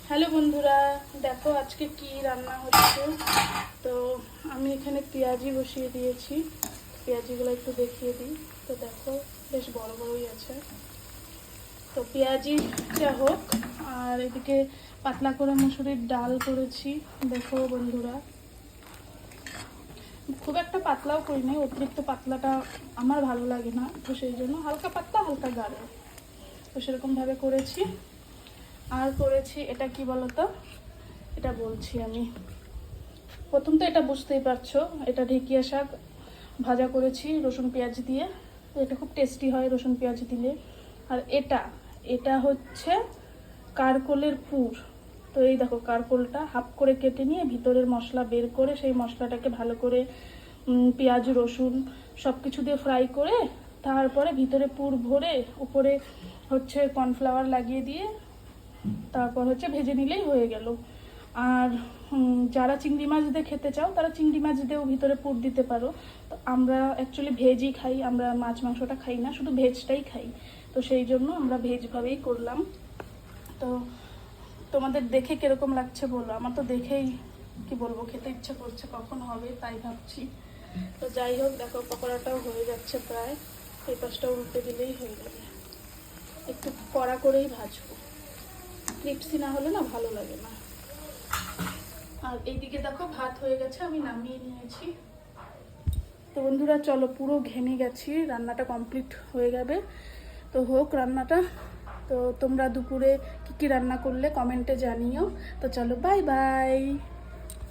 Hello বন্ধুরা, দেখো আজকে কি রান্না হচ্ছে। তো আমি এখানে পেঁয়াজি বসিয়ে দিয়েছি। পেঁয়াজিগুলো একটু দেখিয়ে দিই। তো দেখো বেশ বড় বড়ই আছে। তো পেঁয়াজিটা হোক, আর এদিকে পাতলা করে মুসুরির ডাল করেছি। দেখো বন্ধুরা, খুব একটা পাতলাও করি নাই, অতিরিক্ত পাতলাটা আমার ভালো লাগে না, তো সেই জন্য হালকা পাতলা হালকা গাঢ়, তো সেরকমভাবে করেছি। আর করেছি এটা কি বলতো, এটা বলছি আমি। প্রথম তো এটা বুঝতেই পারছো, এটা ঢেঁকিয়া শাক ভাজা করেছি রসুন পেঁয়াজ দিয়ে। তো এটা খুব টেস্টি হয় রসুন পেঁয়াজ দিলে। আর এটা এটা হচ্ছে কারকোলের পুর। তো এই দেখো, কারকোলটা হাফ করে কেটে নিয়ে ভিতরের মশলা বের করে সেই মশলাটাকে ভালো করে পেঁয়াজ রসুন সব কিছু দিয়ে ফ্রাই করে তারপরে ভিতরে পুর ভরে উপরে হচ্ছে কর্নফ্লাওয়ার লাগিয়ে দিয়ে তারপর হচ্ছে ভেজে নিলেই হয়ে গেল। আর যারা চিংড়ি মাছ দিয়ে খেতে চাও তারা চিংড়ি মাছ দিয়েও ভিতরে পুর দিতে পারো। তো আমরা অ্যাকচুয়ালি ভেজই খাই, আমরা মাছ মাংসটা খাই না, শুধু ভেজটাই খাই। তো সেই জন্য আমরা ভেজভাবেই করলাম। তো তোমাদের দেখে কিরকম লাগছে বলো। আমার তো দেখেই কি বলবো, খেতে ইচ্ছা করছে, কখন হবে তাই ভাবছি। তো যাই হোক, দেখো পকোড়াটাও হয়ে যাচ্ছে প্রায়। এই পাশটাও উল্টে দিলেই হয়ে যাবে। একটু কড়া করেই ভাজবো, ক্রিপসি না হলে না ভালো লাগে না। আর এইদিকে দেখো ভাত হয়ে গেছে, আমি নামিয়ে নিয়েছি। তো বন্ধুরা চলো, পুরো ঘেমে গেছি, রান্নাটা কমপ্লিট হয়ে যাবে। তো হোক রান্নাটা। তো তোমরা দুপুরে কি কি রান্না করলে কমেন্টে জানিও। তো চলো, বাই বাই।